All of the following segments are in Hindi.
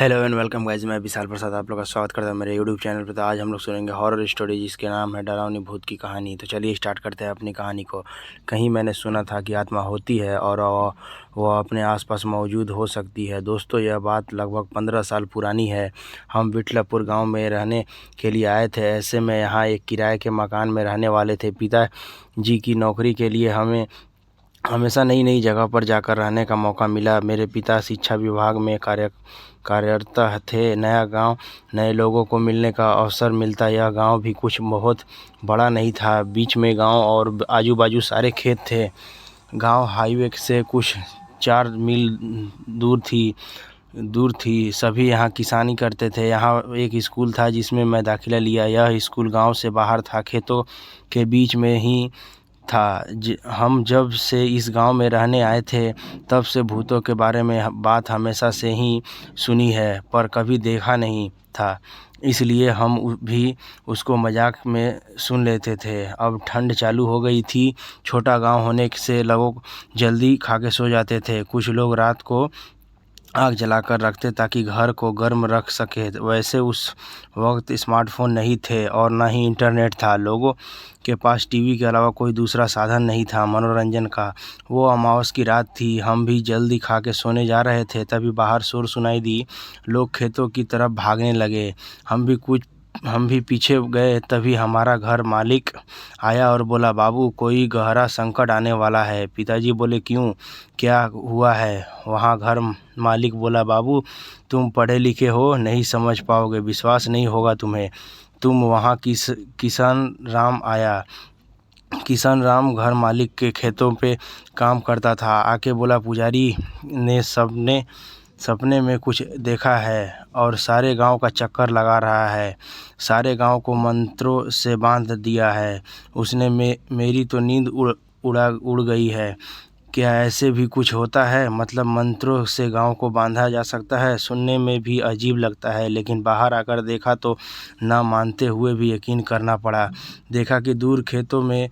हेलो एंड वेलकम गाइज, मैं विशाल प्रसाद आप लोग का स्वागत करता हूँ मेरे यूट्यूब चैनल पर। तो आज हम लोग सुनेंगे हॉरर स्टोरी जिसके नाम है डरावनी भूत की कहानी। तो चलिए स्टार्ट करते हैं अपनी कहानी को। कहीं मैंने सुना था कि आत्मा होती है और वो अपने आसपास मौजूद हो सकती है। दोस्तों, यह बात लगभग 15 साल पुरानी है। हम विठलापुर गांव में रहने के लिए आए थे। ऐसे में यहाँ एक किराए के मकान में रहने वाले थे। पिताजी की नौकरी के लिए हमें हमेशा नई नई जगह पर जाकर रहने का मौका मिला। मेरे पिता शिक्षा विभाग में कार्यरत थे। नया गांव, नए लोगों को मिलने का अवसर मिलता। यह गांव भी कुछ बहुत बड़ा नहीं था। बीच में गांव और आजू बाजू सारे खेत थे। गांव हाईवे से कुछ 4 मील दूर थी। सभी यहाँ किसानी करते थे। यहाँ एक स्कूल था जिसमें मैं दाखिला लिया। यह स्कूल गांव से बाहर था, खेतों के बीच में ही था। हम जब से इस गांव में रहने आए थे तब से भूतों के बारे में बात हमेशा से ही सुनी है, पर कभी देखा नहीं था। इसलिए हम भी उसको मजाक में सुन लेते थे। अब ठंड चालू हो गई थी। छोटा गांव होने से लोग जल्दी खा के सो जाते थे। कुछ लोग रात को आग जलाकर रखते ताकि घर को गर्म रख सके। वैसे उस वक्त स्मार्टफोन नहीं थे और न ही इंटरनेट था। लोगों के पास टीवी के अलावा कोई दूसरा साधन नहीं था मनोरंजन का। वो अमावस की रात थी। हम भी जल्दी खा के सोने जा रहे थे, तभी बाहर शोर सुनाई दी। लोग खेतों की तरफ भागने लगे। हम भी पीछे गए। तभी हमारा घर मालिक आया और बोला, बाबू, कोई गहरा संकट आने वाला है। पिताजी बोले, क्यों, क्या हुआ है? वहाँ घर मालिक बोला, बाबू, तुम पढ़े लिखे हो, नहीं समझ पाओगे, विश्वास नहीं होगा तुम्हें। तुम वहाँ किसान राम आया। किसान राम घर मालिक के खेतों पे काम करता था। आके बोला, पुजारी ने सपने में कुछ देखा है और सारे गांव का चक्कर लगा रहा है। सारे गांव को मंत्रों से बांध दिया है उसने। मेरी तो नींद उड़ गई है। क्या ऐसे भी कुछ होता है? मतलब मंत्रों से गांव को बांधा जा सकता है? सुनने में भी अजीब लगता है, लेकिन बाहर आकर देखा तो ना मानते हुए भी यकीन करना पड़ा। देखा कि दूर खेतों में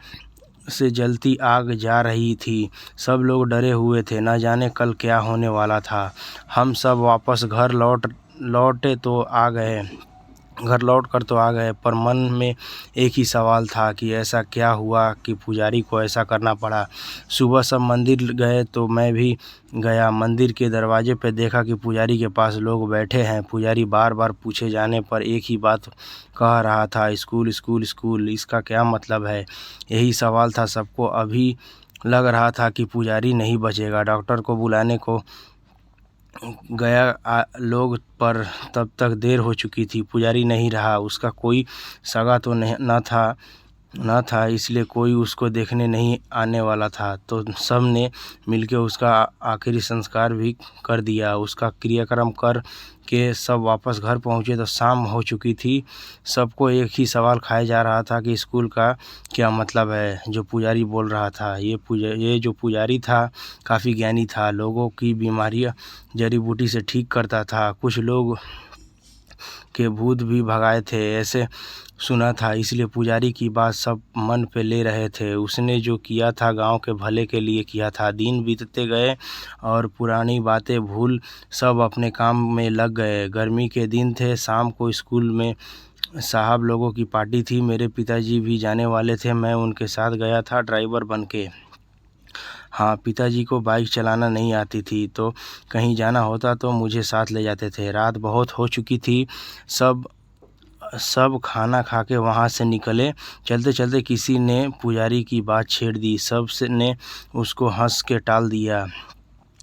से जलती आग जा रही थी। सब लोग डरे हुए थे, न जाने कल क्या होने वाला था। हम सब वापस घर लौट कर तो आ गए, पर मन में एक ही सवाल था कि ऐसा क्या हुआ कि पुजारी को ऐसा करना पड़ा। सुबह सब मंदिर गए तो मैं भी गया। मंदिर के दरवाजे पे देखा कि पुजारी के पास लोग बैठे हैं। पुजारी बार बार पूछे जाने पर एक ही बात कह रहा था, स्कूल स्कूल स्कूल। इसका क्या मतलब है? यही सवाल था सबको। अभी लग रहा था कि पुजारी नहीं बचेगा। डॉक्टर को बुलाने को गया लोग, पर तब तक देर हो चुकी थी। पुजारी नहीं रहा। उसका कोई सगा तो न था, इसलिए कोई उसको देखने नहीं आने वाला था। तो सब ने मिलकर उसका आखिरी संस्कार भी कर दिया। उसका क्रियाक्रम कर के सब वापस घर पहुँचे तो शाम हो चुकी थी। सबको एक ही सवाल खाया जा रहा था कि स्कूल का क्या मतलब है जो पुजारी बोल रहा था। ये जो पुजारी था काफ़ी ज्ञानी था। लोगों की बीमारियां जड़ी बूटी से ठीक करता था। कुछ लोग के भूत भी भगाए थे, ऐसे सुना था। इसलिए पुजारी की बात सब मन पे ले रहे थे। उसने जो किया था गांव के भले के लिए किया था। दिन बीतते गए और पुरानी बातें भूल सब अपने काम में लग गए। गर्मी के दिन थे। शाम को स्कूल में साहब लोगों की पार्टी थी। मेरे पिताजी भी जाने वाले थे। मैं उनके साथ गया था ड्राइवर बन के। हाँ, पिताजी को बाइक चलाना नहीं आती थी, तो कहीं जाना होता तो मुझे साथ ले जाते थे। रात बहुत हो चुकी थी। सब सब खाना खा के वहाँ से निकले। चलते चलते किसी ने पुजारी की बात छेड़ दी। ने उसको हंस के टाल दिया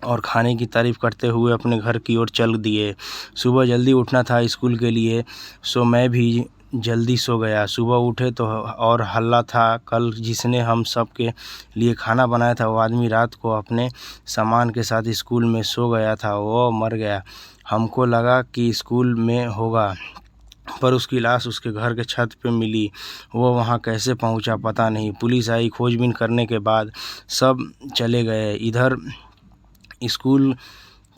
और खाने की तारीफ करते हुए अपने घर की ओर चल दिए। सुबह जल्दी उठना था स्कूल के लिए, सो मैं भी जल्दी सो गया। सुबह उठे तो और हल्ला था। कल जिसने हम सब के लिए खाना बनाया था वो आदमी रात को अपने सामान के साथ स्कूल में सो गया था। वो मर गया। हमको लगा कि स्कूल में होगा, पर उसकी लाश उसके घर के छत पे मिली। वो वहाँ कैसे पहुँचा पता नहीं। पुलिस आई। खोजबीन करने के बाद सब चले गए। इधर स्कूल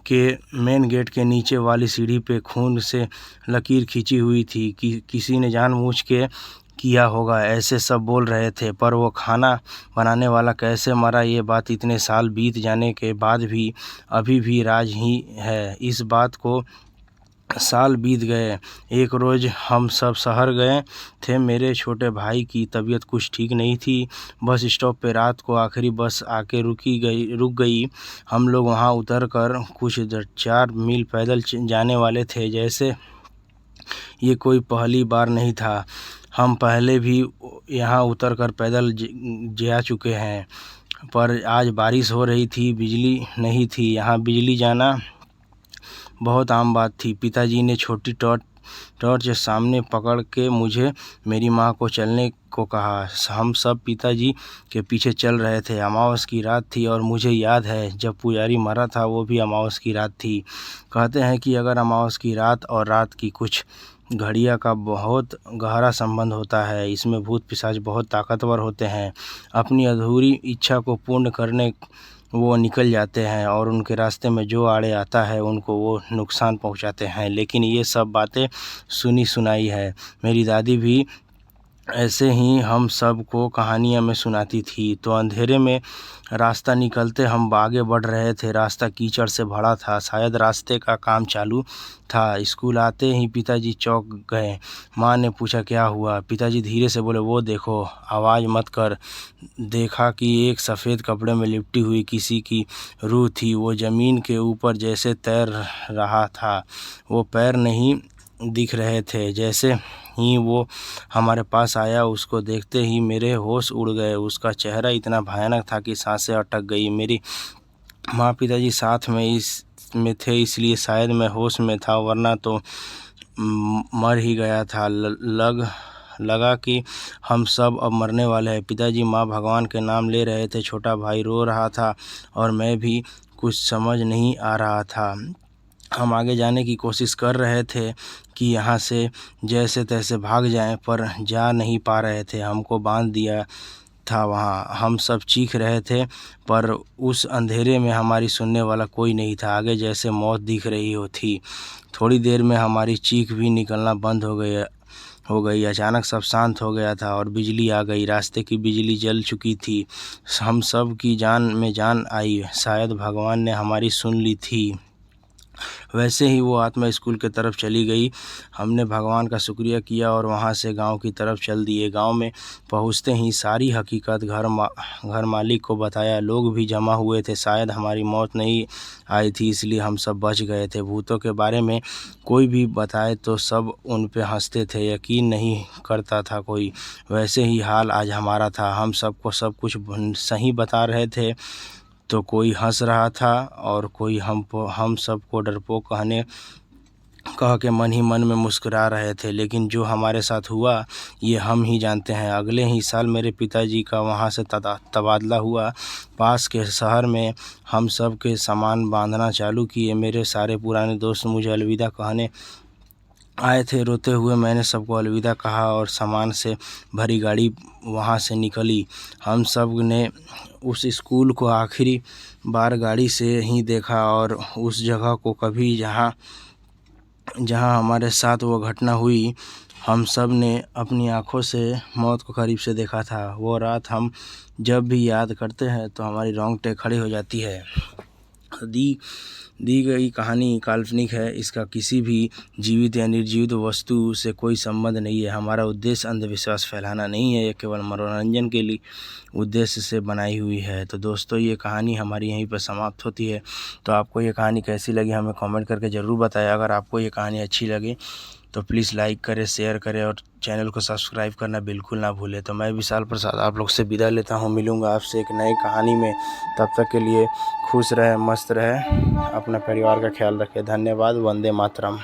के मेन गेट के नीचे वाली सीढ़ी पे खून से लकीर खींची हुई थी कि किसी ने जानबूझ के किया होगा, ऐसे सब बोल रहे थे। पर वो खाना बनाने वाला कैसे मरा, ये बात इतने साल बीत जाने के बाद भी अभी भी राज ही है। इस बात को साल बीत गए। एक रोज़ हम सब शहर गए थे। मेरे छोटे भाई की तबीयत कुछ ठीक नहीं थी। बस स्टॉप पे रात को आखिरी बस आके रुक गई। हम लोग वहाँ उतर कर कुछ 4 मील पैदल जाने वाले थे। जैसे ये कोई पहली बार नहीं था, हम पहले भी यहाँ उतर कर पैदल जा चुके हैं, पर आज बारिश हो रही थी, बिजली नहीं थी। यहाँ बिजली जाना बहुत आम बात थी। पिताजी ने छोटी टॉर्च सामने पकड़ के मुझे मेरी माँ को चलने को कहा। हम सब पिताजी के पीछे चल रहे थे। अमावस की रात थी और मुझे याद है जब पुजारी मरा था वो भी अमावस की रात थी। कहते हैं कि अगर अमावस की रात और रात की कुछ घड़ियाँ का बहुत गहरा संबंध होता है। इसमें भूत पिशाच बहुत ताकतवर होते हैं। अपनी अधूरी इच्छा को पूर्ण करने वो निकल जाते हैं और उनके रास्ते में जो आड़े आता है उनको वो नुकसान पहुंचाते हैं। लेकिन ये सब बातें सुनी सुनाई है। मेरी दादी भी ऐसे ही हम सब को कहानियाँ में सुनाती थी। तो अंधेरे में रास्ता निकलते हम आगे बढ़ रहे थे। रास्ता कीचड़ से भरा था, शायद रास्ते का काम चालू था। स्कूल आते ही पिताजी चौंक गए। माँ ने पूछा क्या हुआ। पिताजी धीरे से बोले वो देखो। आवाज़ मत कर। देखा कि एक सफ़ेद कपड़े में लिपटी हुई किसी की रूह थी। वो ज़मीन के ऊपर जैसे तैर रहा था। वो पैर नहीं दिख रहे थे। जैसे ही वो हमारे पास आया, उसको देखते ही मेरे होश उड़ गए। उसका चेहरा इतना भयानक था कि सांसें अटक गई। मेरी माँ पिताजी साथ में थे, इसलिए शायद मैं होश में था, वरना तो मर ही गया था। लगा कि हम सब अब मरने वाले हैं। पिताजी माँ भगवान के नाम ले रहे थे। छोटा भाई रो रहा था और मैं भी कुछ समझ नहीं आ रहा था। हम आगे जाने की कोशिश कर रहे थे कि यहाँ से जैसे तैसे भाग जाएं, पर जा नहीं पा रहे थे। हमको बांध दिया था वहाँ। हम सब चीख रहे थे, पर उस अंधेरे में हमारी सुनने वाला कोई नहीं था। आगे जैसे मौत दिख रही थी। थोड़ी देर में हमारी चीख भी निकलना बंद हो गई। अचानक सब शांत हो गया था और बिजली आ गई। रास्ते की बिजली जल चुकी थी। हम सब की जान में जान आई। शायद भगवान ने हमारी सुन ली थी। वैसे ही वो आत्मा स्कूल की तरफ चली गई। हमने भगवान का शुक्रिया किया और वहाँ से गांव की तरफ चल दिए। गांव में पहुँचते ही सारी हकीकत घर मालिक को बताया। लोग भी जमा हुए थे। शायद हमारी मौत नहीं आई थी, इसलिए हम सब बच गए थे। भूतों के बारे में कोई भी बताए तो सब उन पे हंसते थे, यकीन नहीं करता था कोई। वैसे ही हाल आज हमारा था। हम सबको सब कुछ सही बता रहे थे तो कोई हंस रहा था और कोई हम सबको डरपोक कह के मन ही मन में मुस्कुरा रहे थे। लेकिन जो हमारे साथ हुआ ये हम ही जानते हैं। अगले ही साल मेरे पिताजी का वहाँ से तबादला हुआ। पास के शहर में हम सब के सामान बांधना चालू किए। मेरे सारे पुराने दोस्त मुझे अलविदा कहने आए थे। रोते हुए मैंने सबको अलविदा कहा और सामान से भरी गाड़ी वहाँ से निकली। हम सब ने उस स्कूल को आखिरी बार गाड़ी से ही देखा और उस जगह को कभी जहाँ हमारे साथ वो घटना हुई, हम सब ने अपनी आँखों से मौत को करीब से देखा था। वो रात हम जब भी याद करते हैं तो हमारी रोंगटे खड़ी हो जाती है। दी गई कहानी काल्पनिक है। इसका किसी भी जीवित या निर्जीवित वस्तु से कोई संबंध नहीं है। हमारा उद्देश्य अंधविश्वास फैलाना नहीं है। ये केवल मनोरंजन के लिए उद्देश्य से बनाई हुई है। तो दोस्तों ये कहानी हमारी यहीं पर समाप्त होती है। तो आपको ये कहानी कैसी लगी हमें कमेंट करके ज़रूर बताएं। अगर आपको ये कहानी अच्छी लगे तो प्लीज़ लाइक करें, शेयर करें और चैनल को सब्सक्राइब करना बिल्कुल ना भूलें। तो मैं विशाल प्रसाद आप लोग से विदा लेता हूँ। मिलूँगा आपसे एक नई कहानी में। तब तक के लिए खुश रहें, मस्त रहें, अपना परिवार का ख्याल रखें। धन्यवाद। वंदे मातरम।